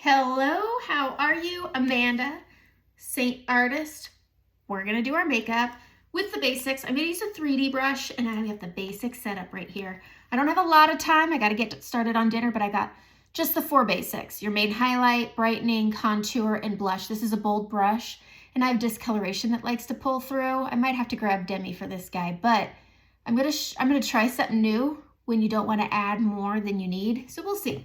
Hello, how are you? Amanda, Seint artist. We're gonna do our makeup with the basics. I'm gonna use a 3D brush and I have the basic setup right here. I don't have a lot of time. I gotta get started on dinner, but I got just the 4 basics. Your main highlight, brightening, contour, and blush. This is a bold brush and I have discoloration that likes to pull through. I might have to grab Demi for this guy, but I'm gonna try something new when you don't wanna add more than you need. So we'll see.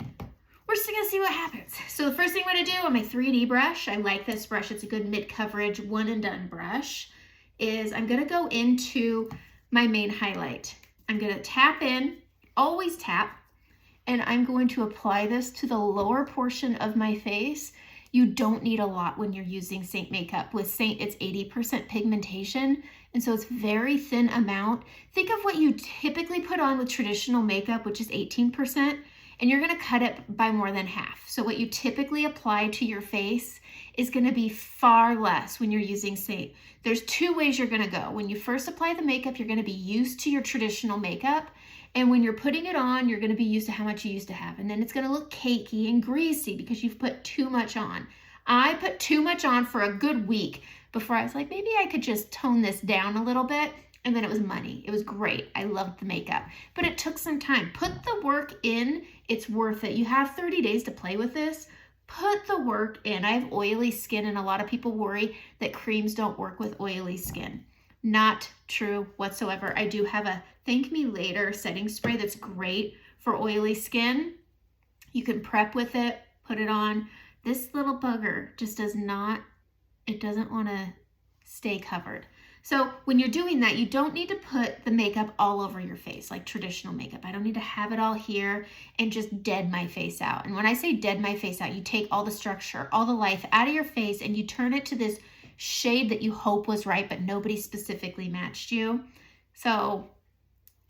We're just gonna see what happens. So the first thing I'm gonna do on my 3D brush, I like this brush, it's a good mid-coverage, one and done brush, is I'm gonna go into my main highlight. I'm gonna tap in, always tap, and I'm going to apply this to the lower portion of my face. You don't need a lot when you're using Seint makeup. With Seint, it's 80% pigmentation, and so it's very thin amount. Think of what you typically put on with traditional makeup, which is 18%, and you're gonna cut it by more than half. So what you typically apply to your face is gonna be far less when you're using Seint. There's 2 ways you're gonna go. When you first apply the makeup, you're gonna be used to your traditional makeup, and when you're putting it on, you're gonna be used to how much you used to have. And then it's gonna look cakey and greasy because you've put too much on. I put too much on for a good week before I was like, maybe I could just tone this down a little bit. And then it was money. It was great. I loved the makeup, but it took some time. Put the work in. It's worth it. You have 30 days to play with this. Put the work in. I have oily skin, and a lot of people worry that creams don't work with oily skin. Not true whatsoever. I do have a Thank Me Later setting spray that's great for oily skin. You can prep with it, put it on. This little bugger just does not, it doesn't want to stay covered. So when you're doing that, you don't need to put the makeup all over your face like traditional makeup. I don't need to have it all here and just dead my face out. And when I say dead my face out, you take all the structure, all the life out of your face and you turn it to this shade that you hope was right, but nobody specifically matched you. So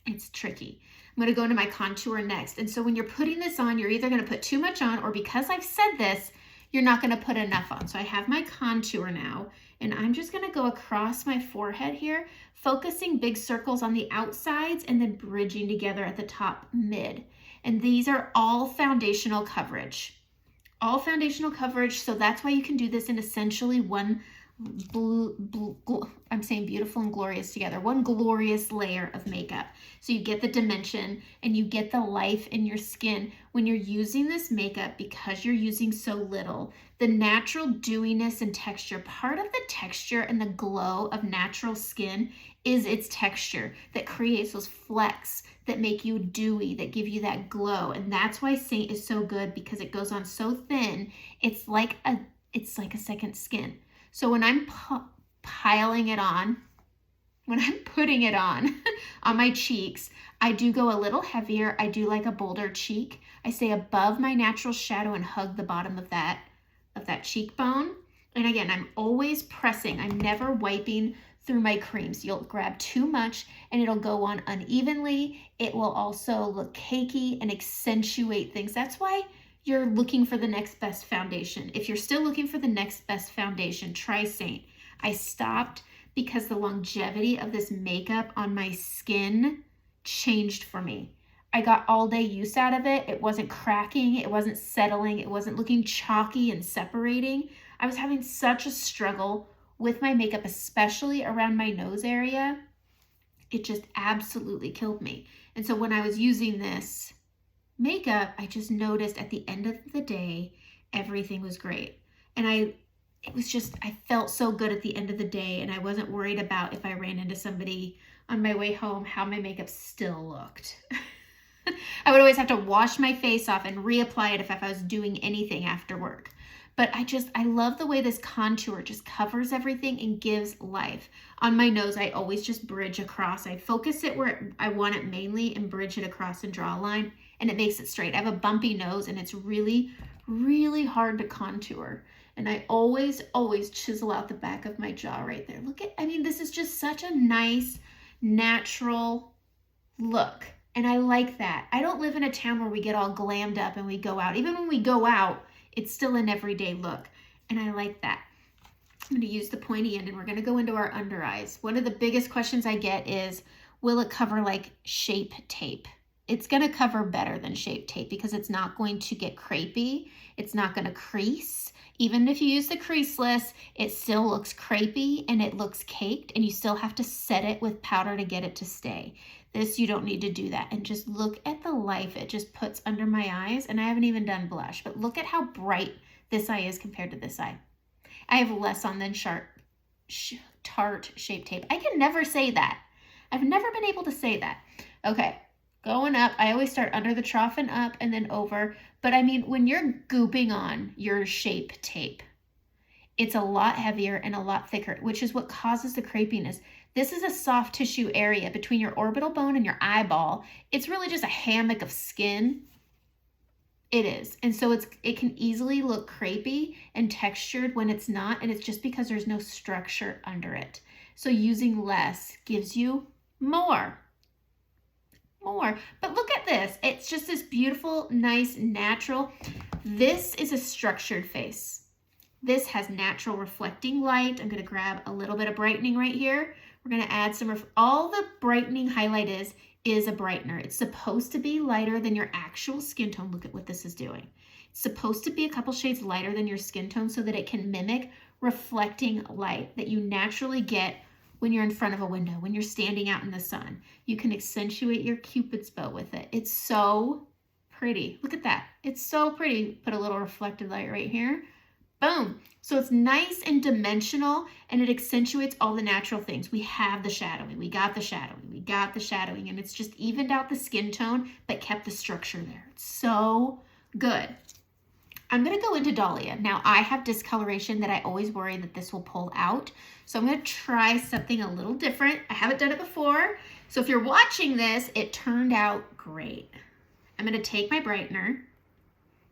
it's tricky. I'm gonna go into my contour next. And so when you're putting this on, you're either gonna put too much on, or because I've said this, you're not gonna put enough on. So I have my contour now, and I'm just gonna go across my forehead here, focusing big circles on the outsides and then bridging together at the top mid. And these are all foundational coverage. All foundational coverage, so that's why you can do this in essentially one I'm saying beautiful and glorious together, one glorious layer of makeup. So you get the dimension and you get the life in your skin. When you're using this makeup, because you're using so little, the natural dewiness and texture, part of the texture and the glow of natural skin is its texture that creates those flecks that make you dewy, that give you that glow. And that's why Seint is so good, because it goes on so thin. It's like a second skin. So when I'm piling it on, when I'm putting it on my cheeks, I do go a little heavier. I do like a bolder cheek. I stay above my natural shadow and hug the bottom of that cheekbone. And again, I'm always pressing. I'm never wiping through my creams. You'll grab too much and it'll go on unevenly. It will also look cakey and accentuate things. That's why you're looking for the next best foundation. If you're still looking for the next best foundation, try Seint. I stopped because the longevity of this makeup on my skin changed for me. I got all day use out of it. It wasn't cracking, it wasn't settling, it wasn't looking chalky and separating. I was having such a struggle with my makeup, especially around my nose area. It just absolutely killed me. And so when I was using this makeup, I just noticed at the end of the day, everything was great. And I felt so good at the end of the day, and I wasn't worried about if I ran into somebody on my way home, how my makeup still looked. I would always have to wash my face off and reapply it if I was doing anything after work. But I love the way this contour just covers everything and gives life. On my nose, I always just bridge across. I focus it where I want it mainly and bridge it across and draw a line, and it makes it straight. I have a bumpy nose and it's really, really hard to contour. And I always chisel out the back of my jaw right there. This is just such a nice, natural look. And I like that. I don't live in a town where we get all glammed up and we go out. Even when we go out, it's still an everyday look. And I like that. I'm going to use the pointy end and we're going to go into our under eyes. One of the biggest questions I get is, will it cover like shape tape? it's going to cover better than Shape Tape because it's not going to get crepey. It's not going to crease. Even if you use the creaseless, it still looks crepey and it looks caked, and you still have to set it with powder to get it to stay. This, you don't need to do that. And just look at the life it just puts under my eyes. And I haven't even done blush, but look at how bright this eye is compared to this eye. I have less on than Tarte Shape Tape. I can never say that. I've never been able to say that. Okay, going up. I always start under the trough and up and then over. But I mean, when you're gooping on your Shape Tape, it's a lot heavier and a lot thicker, which is what causes the crepiness. This is a soft tissue area between your orbital bone and your eyeball. It's really just a hammock of skin. It is. And so it can easily look crepey and textured when it's not, and it's just because there's no structure under it. So using less gives you more. But look at this. It's just this beautiful, nice, natural. This is a structured face. This has natural reflecting light. I'm going to grab a little bit of brightening right here. We're going to add some, all the brightening highlight is a brightener. It's supposed to be lighter than your actual skin tone. Look at what this is doing. It's supposed to be a couple shades lighter than your skin tone so that it can mimic reflecting light that you naturally get when you're in front of a window, when you're standing out in the sun. You can accentuate your Cupid's bow with it. It's so pretty. Look at that. It's so pretty. Put a little reflected light right here. Boom. So it's nice and dimensional, and it accentuates all the natural things. We have the shadowing. We got the shadowing. We got the shadowing, and it's just evened out the skin tone, but kept the structure there. It's so good. I'm going to go into Dahlia. Now, I have discoloration that I always worry that this will pull out. So I'm going to try something a little different. I haven't done it before. So if you're watching this, it turned out great. I'm going to take my brightener,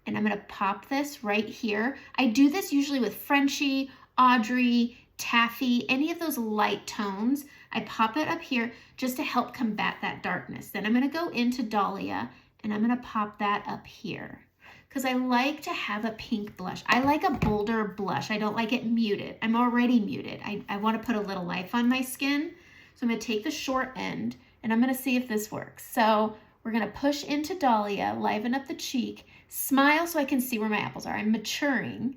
and I'm going to pop this right here. I do this usually with Frenchie, Audrey, Taffy, any of those light tones. I pop it up here just to help combat that darkness. Then I'm going to go into Dahlia, and I'm going to pop that up here, because I like to have a pink blush. I like a bolder blush. I don't like it muted. I'm already muted. I want to put a little life on my skin. So I'm going to take the short end, and I'm going to see if this works. So we're going to push into Dahlia, liven up the cheek, smile so I can see where my apples are. I'm maturing.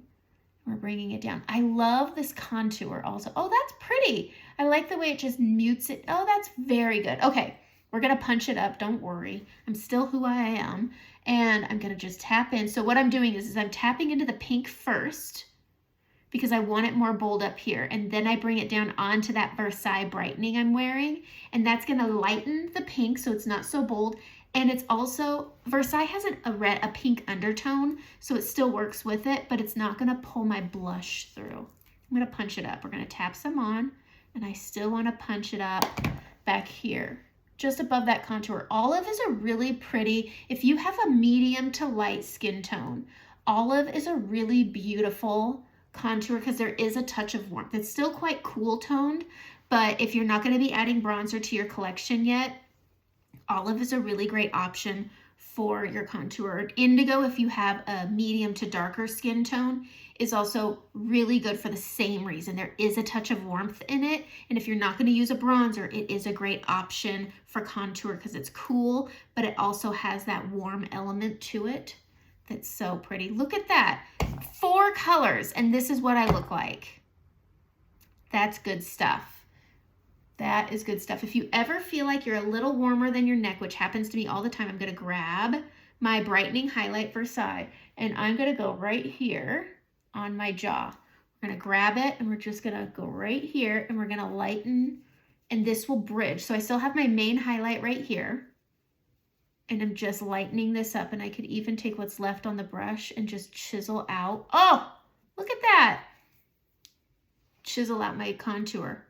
We're bringing it down. I love this contour also. Oh, that's pretty. I like the way it just mutes it. Oh, that's very good. Okay, we're going to punch it up. Don't worry. I'm still who I am. And I'm going to just tap in. So what I'm doing is I'm tapping into the pink first because I want it more bold up here. And then I bring it down onto that Versailles brightening I'm wearing. And that's going to lighten the pink so it's not so bold. And it's also, Versailles has a pink undertone, so it still works with it, but it's not going to pull my blush through. I'm going to punch it up. We're going to tap some on, and I still want to punch it up back here, just above that contour. Olive is a really pretty, if you have a medium to light skin tone, olive is a really beautiful contour because there is a touch of warmth. It's still quite cool toned, but if you're not going to be adding bronzer to your collection yet, olive is a really great option for your contour. Indigo, if you have a medium to darker skin tone, is also really good for the same reason. There is a touch of warmth in it, and if you're not going to use a bronzer, it is a great option for contour because it's cool, but it also has that warm element to it that's so pretty. Look at that. 4 colors, and this is what I look like. That's good stuff. That is good stuff. If you ever feel like you're a little warmer than your neck, which happens to me all the time, I'm going to grab my brightening highlight Versailles, and I'm going to go right here on my jaw. We're going to grab it, and we're just going to go right here, and we're going to lighten, and this will bridge. So I still have my main highlight right here, and I'm just lightening this up, and I could even take what's left on the brush and just chisel out. Oh, look at that. Chisel out my contour.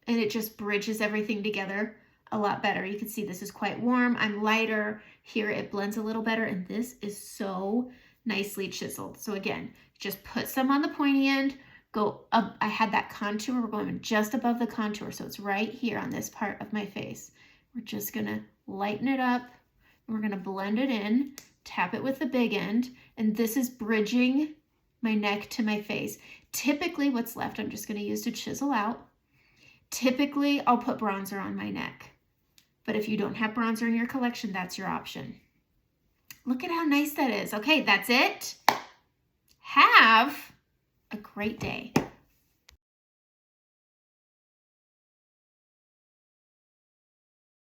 And it just bridges everything together a lot better. You can see this is quite warm. I'm lighter. Here it blends a little better, and this is so nicely chiseled. So again, just put some on the pointy end, go up. I had that contour. We're going just above the contour, so it's right here on this part of my face. We're just gonna lighten it up, and we're gonna blend it in, tap it with the big end, and this is bridging my neck to my face. Typically what's left, I'm just gonna use to chisel out. Typically, I'll put bronzer on my neck, But if you don't have bronzer in your collection, that's your option. Look at how nice that is. Okay, that's it. Have a great day.